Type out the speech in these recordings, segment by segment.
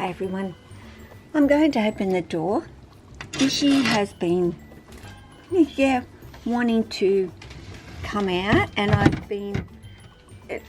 Hi everyone, I'm going to open the door. Ishii has been, wanting to come out, and I've been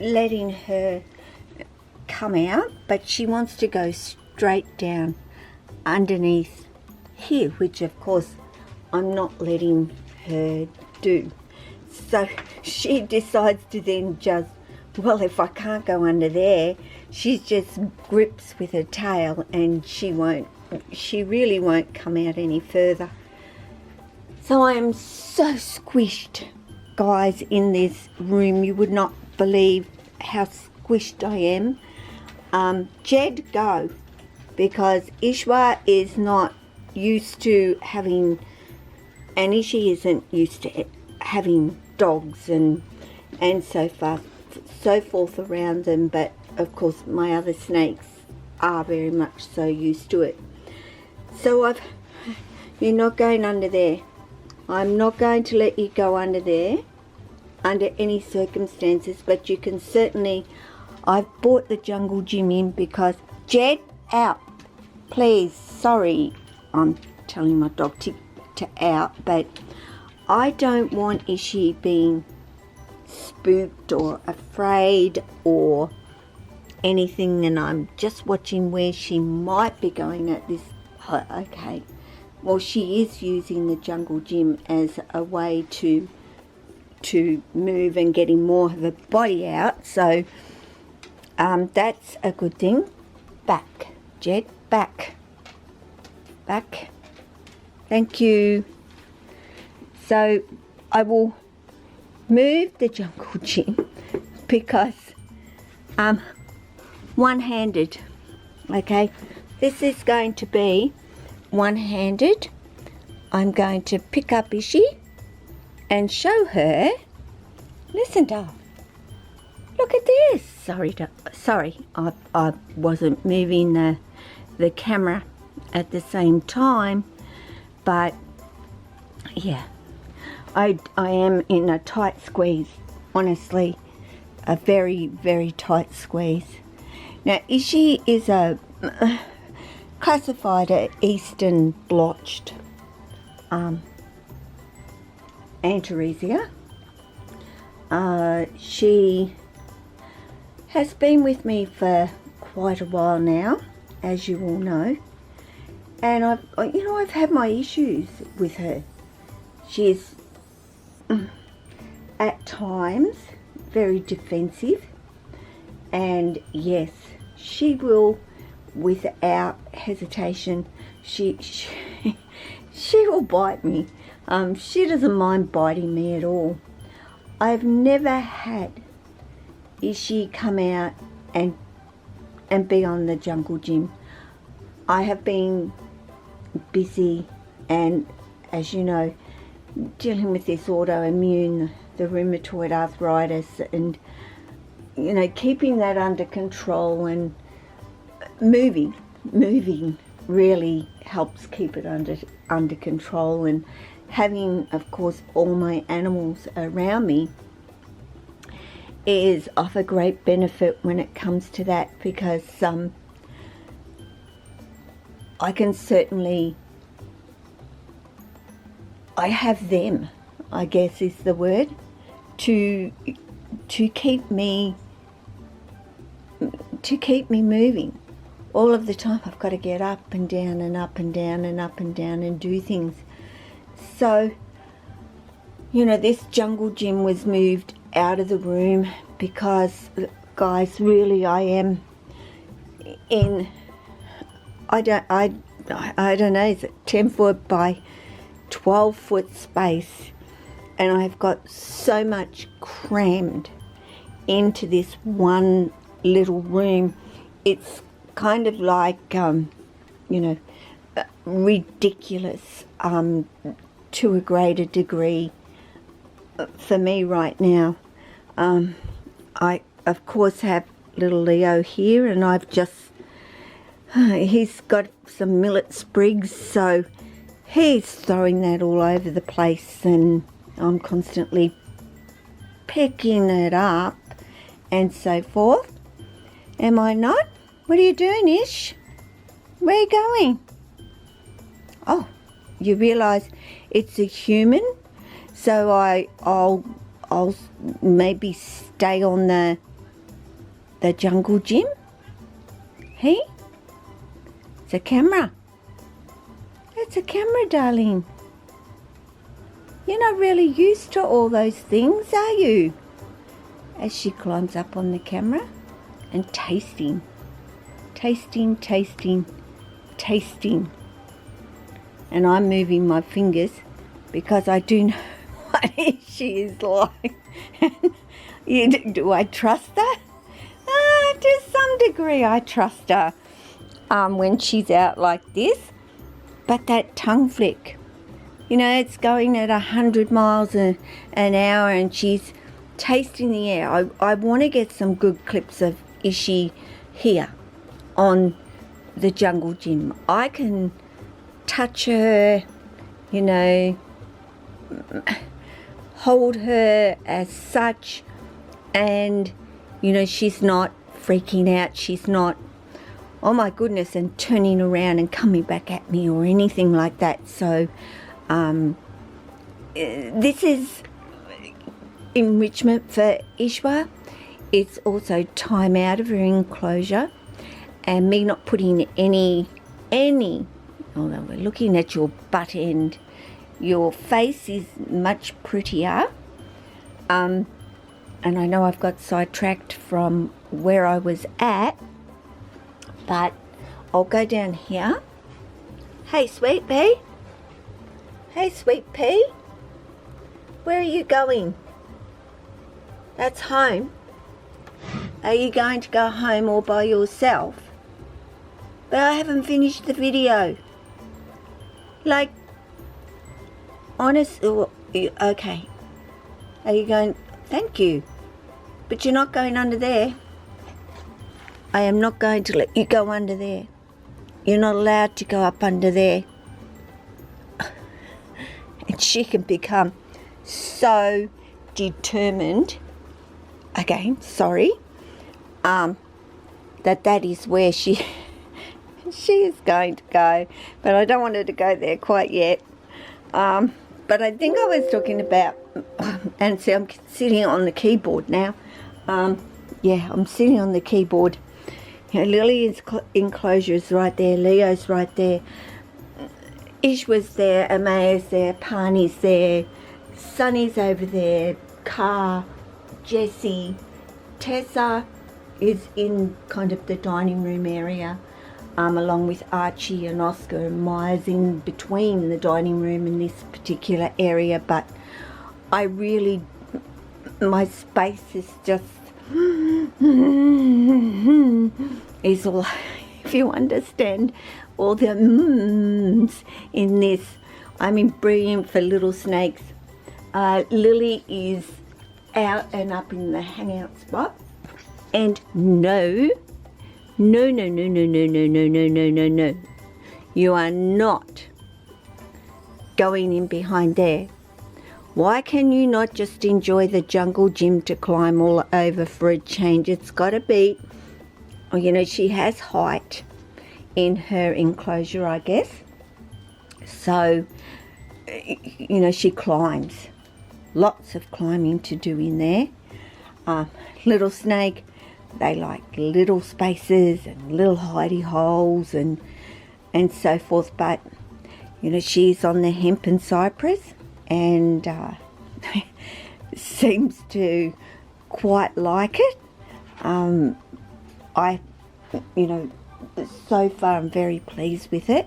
letting her come out, but she wants to go straight down underneath here, which of course I'm not letting her do. So she decides to then just, well, if I can't go under there, she just grips with her tail and she really won't come out any further. So I am so squished, guys, in this room. You would not believe how squished I am. Jed, go, because Ishwa is not used to having, and Ishii isn't used to having dogs and so forth around them, but of course my other snakes are very much so used to it. So you're not going under there. I'm not going to let you go under there under any circumstances, but you can certainly, I've brought the jungle gym in because, Jed, out, please. Sorry, I'm telling my dog to out, but I don't want Ishii being spooked or afraid or anything, and I'm just watching where she might be going at this. Okay, well, she is using the jungle gym as a way to move and getting more of her body out, so that's a good thing. Back, Jed, back, thank you. So I will move the jungle gym because one-handed, okay, this is going to be one-handed. I'm going to pick up Ishii and show her. Listen, doll, look at this. Sorry, I wasn't moving the camera at the same time, but yeah, I am in a tight squeeze, honestly, a very, very tight squeeze. Now, Ishii is classified as Eastern blotched Antaresia. She has been with me for quite a while now, as you all know, and I've had my issues with her. She's at times very defensive, and yes, she will, without hesitation, she will bite me. She doesn't mind biting me at all. I've never had Ishii come out and be on the jungle gym. I have been busy, and as you know, dealing with this autoimmune, the rheumatoid arthritis, and keeping that under control, and moving really helps keep it under control, and having, of course, all my animals around me is of a great benefit when it comes to that, because I can certainly, I have them, I guess is the word, to keep me moving. All of the time I've got to get up and down and up and down and up and down and do things. So, this jungle gym was moved out of the room because, guys, really I am in, I don't know, is it 10 foot by 12 foot space, and I've got so much crammed into this one little room. It's kind of like ridiculous to a greater degree for me right now. I of course have little Leo here, and I've just he's got some millet sprigs, so he's throwing that all over the place, and I'm constantly picking it up and so forth. Am I not? What are you doing, Ish? Where are you going? Oh, you realise it's a human, so I'll maybe stay on the jungle gym. Hey, it's a camera. It's a camera, darling. You're not really used to all those things, are you? As she climbs up on the camera and tasting. And I'm moving my fingers because I do know what she is like. Do I trust her? To some degree I trust her when she's out like this. But that tongue flick, you know, it's going at 100 miles an hour and she's tasting the air. I want to get some good clips of Ishii here on the jungle gym. I can touch her, you know, hold her as such, and you know, she's not freaking out, she's not, oh my goodness, and turning around and coming back at me or anything like that. So this is enrichment for Ishwa. It's also time out of her enclosure, and me not putting any, although we're looking at your butt end, your face is much prettier. And I know I've got sidetracked from where I was at, but I'll go down here. Hey, sweet pea. Hey, sweet pea. Where are you going? That's home. Are you going to go home all by yourself? But I haven't finished the video. Like, honest, okay. Are you going? Thank you. But you're not going under there. I am not going to let you go under there. You're not allowed to go up under there. And she can become so determined, again, sorry, that is where she is going to go. But I don't want her to go there quite yet. But I think I was talking about, and see, I'm sitting on the keyboard now. Yeah, I'm sitting on the keyboard. You know, Lily's enclosure is right there, Leo's right there, Ishwa's there, Amaya's there, Pani's there, Sunny's over there, Car, Jessie, Tessa is in kind of the dining room area, along with Archie and Oscar, and Maya's in between the dining room and this particular area. But I really, my space is just is all, if you understand all the in this. I'm in brilliant for little snakes. Lily is out and up in the hangout spot, and no, you are not going in behind there. Why can you not just enjoy the jungle gym to climb all over for a change? It's got to be, you know, she has height in her enclosure, I guess. So, you know, she climbs. Lots of climbing to do in there. Little snake, they like little spaces and little hidey holes and so forth. But, you know, she's on the hemp and cypress, and seems to quite like it. You know, so far I'm very pleased with it,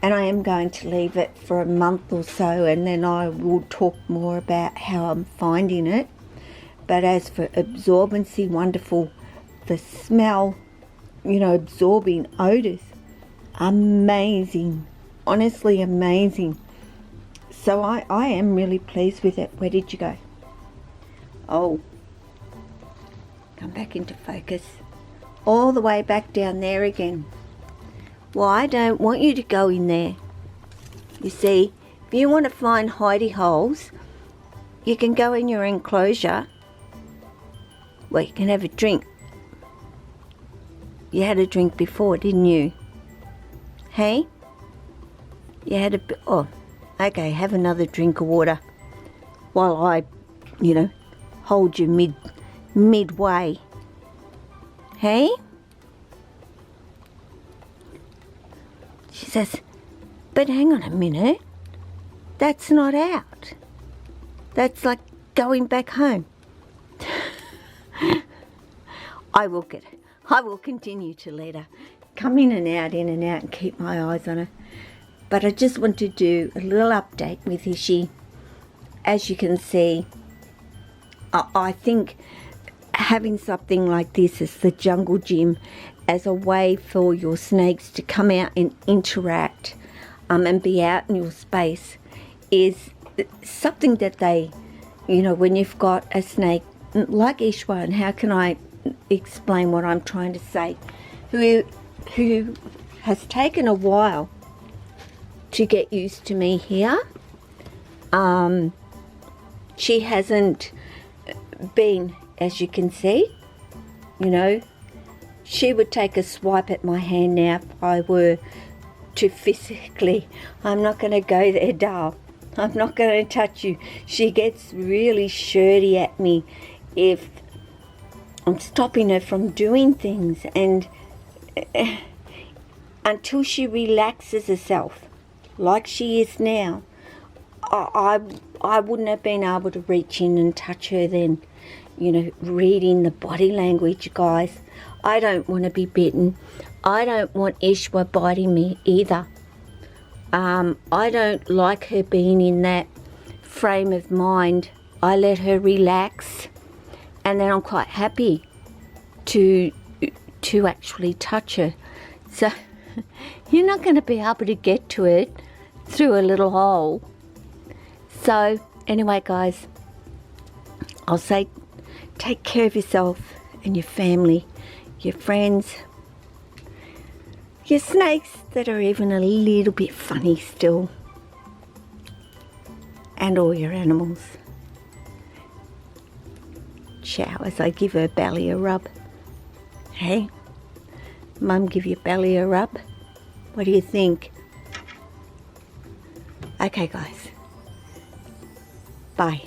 and I am going to leave it for a month or so, and then I will talk more about how I'm finding it. But as for absorbency, wonderful. The smell, you know, absorbing odors, amazing, honestly amazing. So I am really pleased with it. Where did you go? Oh, come back into focus. All the way back down there again. Well, I don't want you to go in there. You see, if you want to find hidey holes, you can go in your enclosure. Well, you can have a drink. You had a drink before, didn't you? Hey? You had a bit, oh, okay, have another drink of water while I, hold you midway. Hey? She says, but hang on a minute. That's not out. That's like going back home. I will continue to let her come in and out, and keep my eyes on her. But I just want to do a little update with Ishii. As you can see, I think having something like this as the jungle gym as a way for your snakes to come out and interact and be out in your space is something that they, when you've got a snake like Ishwa, and how can I explain what I'm trying to say, who has taken a while to get used to me here. She hasn't been, as you can see, she would take a swipe at my hand now if I were to physically, I'm not going to go there, doll. I'm not going to touch you. She gets really shirty at me if I'm stopping her from doing things, and until she relaxes herself like she is now, I wouldn't have been able to reach in and touch her then. Reading the body language, guys. I don't want to be bitten. I don't want Ishwa biting me either. I don't like her being in that frame of mind. I let her relax, and then I'm quite happy to actually touch her. So you're not going to be able to get to it through a little hole. So anyway, guys, I'll say take care of yourself and your family, your friends, your snakes that are even a little bit funny still, and all your animals. Ciao, as I give her belly a rub. Hey, Mum, give your belly a rub. What do you think? Okay, guys. Bye.